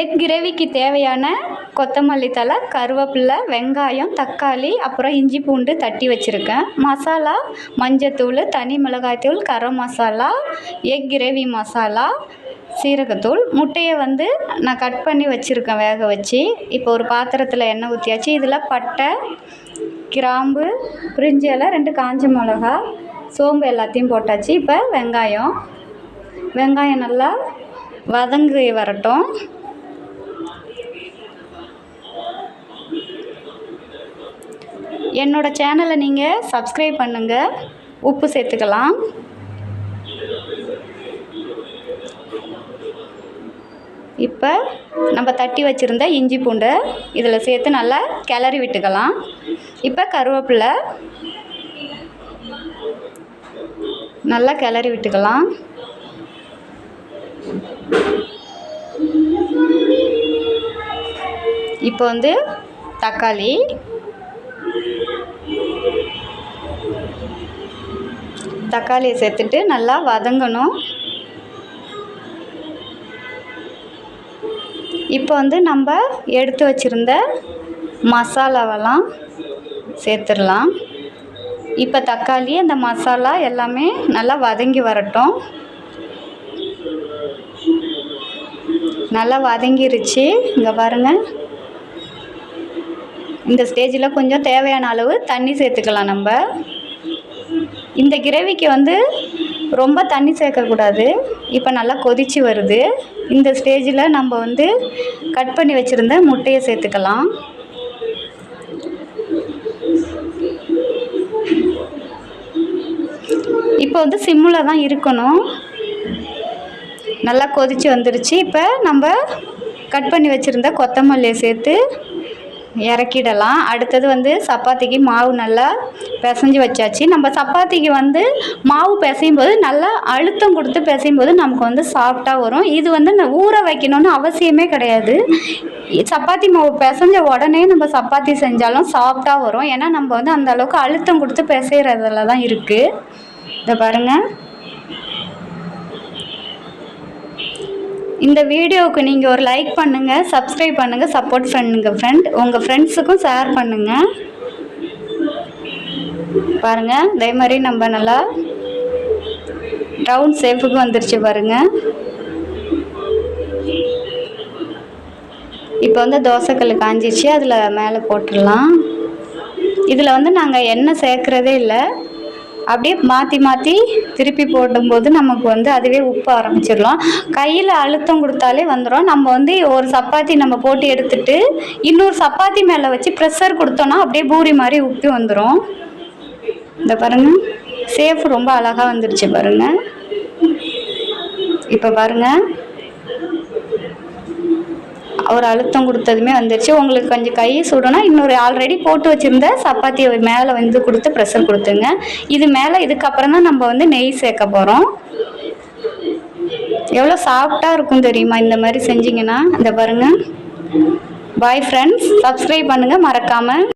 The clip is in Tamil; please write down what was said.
எக் கிரேவிக்கு தேவையான கொத்தமல்லி தழை, கருவேப்பிலை, வெங்காயம், தக்காளி, அப்புறம் இஞ்சி பூண்டு தட்டி வச்சுருக்கேன். மசாலா மஞ்சத்தூள், தனி மிளகாய்த்தூள், கரம் மசாலா, எக் கிரேவி மசாலா, சீரகத்தூள். முட்டையை வந்து நான் கட் பண்ணி வச்சுருக்கேன் வேக வச்சு. இப்போ ஒரு பாத்திரத்தில் எண்ணெய் ஊற்றியாச்சு. இதில் பட்டை, கிராம்பு, பிரிஞ்சி இலை, 2 காஞ்ச மிளகா, சோம்பு எல்லாத்தையும் போட்டாச்சு. இப்போ வெங்காயம் நல்லா வதங்கி வரட்டும். என்னோடய சேனலை நீங்கள் சப்ஸ்கிரைப் பண்ணுங்கள். உப்பு சேர்த்துக்கலாம். இப்போ நம்ம தட்டி வச்சுருந்த இஞ்சி பூண்டை இதில் சேர்த்து நல்லா கிளறி விட்டுக்கலாம். இப்போ கருவேப்பிலை நல்லா கிளறி விட்டுக்கலாம். இப்போ வந்து தக்காளியை சேர்த்துட்டு நல்லா வதங்கணும். இப்போ வந்து நம்ம எடுத்து வச்சுருந்த மசாலாவெல்லாம் சேர்த்துடலாம். இப்போ தக்காளி அந்த மசாலா எல்லாமே நல்லா வதங்கி வரட்டும். நல்லா வதங்கிருச்சு. இங்கே பாருங்கள். இந்த ஸ்டேஜில் கொஞ்சம் தேவையான அளவு தண்ணி சேர்த்துக்கலாம். நம்ம இந்த கிரேவிக்கு வந்து ரொம்ப தண்ணி சேர்க்கக்கூடாது. இப்போ நல்லா கொதித்து வருது. இந்த ஸ்டேஜில் நம்ம வந்து கட் பண்ணி வச்சுருந்த முட்டையை சேர்த்துக்கலாம். இப்போ வந்து சிம்மில் தான் இருக்கணும். நல்லா கொதித்து வந்துருச்சு. இப்போ நம்ம கட் பண்ணி வச்சுருந்த கொத்தமல்லியை சேர்த்து இறக்கிடலாம். அடுத்தது வந்து சப்பாத்திக்கு மாவு நல்லா பிசைஞ்சு வச்சாச்சு. நம்ம சப்பாத்திக்கு வந்து மாவு பிசையும் போது நல்லா அழுத்தம் கொடுத்து பிசையும் போது நமக்கு வந்து சாஃப்டாக வரும். இது வந்து ஊற வைக்கணும்னு அவசியமே கிடையாது. சப்பாத்தி மாவு பிசைஞ்ச உடனே நம்ம சப்பாத்தி செஞ்சாலும் சாஃப்டாக வரும். ஏன்னா நம்ம வந்து அந்த அளவுக்கு அழுத்தம் கொடுத்து பிசைகிறதுல தான் இருக்குது. இதை பாருங்கள். இந்த வீடியோவுக்கு நீங்கள் ஒரு லைக் பண்ணுங்கள், சப்ஸ்கிரைப் பண்ணுங்கள், சப்போர்ட் பண்ணுங்கள் உங்கள் ஃப்ரெண்ட்ஸுக்கும் ஷேர் பண்ணுங்கள். பாருங்கள், அதே மாதிரி நம்ம நல்லா ரவுண்ட் ஷேப்புக்கு வந்துருச்சு பாருங்கள். இப்போ வந்து தோசைக்கல் காஞ்சிச்சு. அதில் மேலே போட்டுடலாம். இதில் வந்து நாங்கள் எண்ணெய் சேர்க்குறதே இல்லை. அப்படியே மாற்றி திருப்பி போடும்போது நமக்கு வந்து அதுவே உப்பு ஆரம்பிச்சிடலாம். கையில் அழுத்தம் கொடுத்தாலே வந்துடும். நம்ம வந்து ஒரு சப்பாத்தி நம்ம போட்டு எடுத்துட்டு இன்னொரு சப்பாத்தி மேலே வச்சு ப்ரெஷர் கொடுத்தோன்னா அப்படியே பூரி மாதிரி உப்பி வந்துடும். இந்த பாருங்கள், ஷேப் ரொம்ப அழகாக வந்துடுச்சு பாருங்கள். இப்போ பாருங்கள், ஒரு அழுத்தம் கொடுத்ததுமே வந்துடுச்சு. உங்களுக்கு கொஞ்சம் கை சுடனா இன்னொரு ஆல்ரெடி போட்டு வச்சுருந்த சப்பாத்தியை மேலே வந்து கொடுத்து ப்ரெஷர் கொடுத்துங்க. இது மேலே இதுக்கப்புறம் தான் நம்ம வந்து நெய் சேர்க்க போகிறோம். எவ்வளோ சாஃப்டாக இருக்கும் தெரியுமா இந்த மாதிரி செஞ்சிங்கன்னா. இந்த பாருங்கள். பாய் ஃப்ரெண்ட்ஸ், சப்ஸ்கிரைப் பண்ணுங்கள் மறக்காமல்.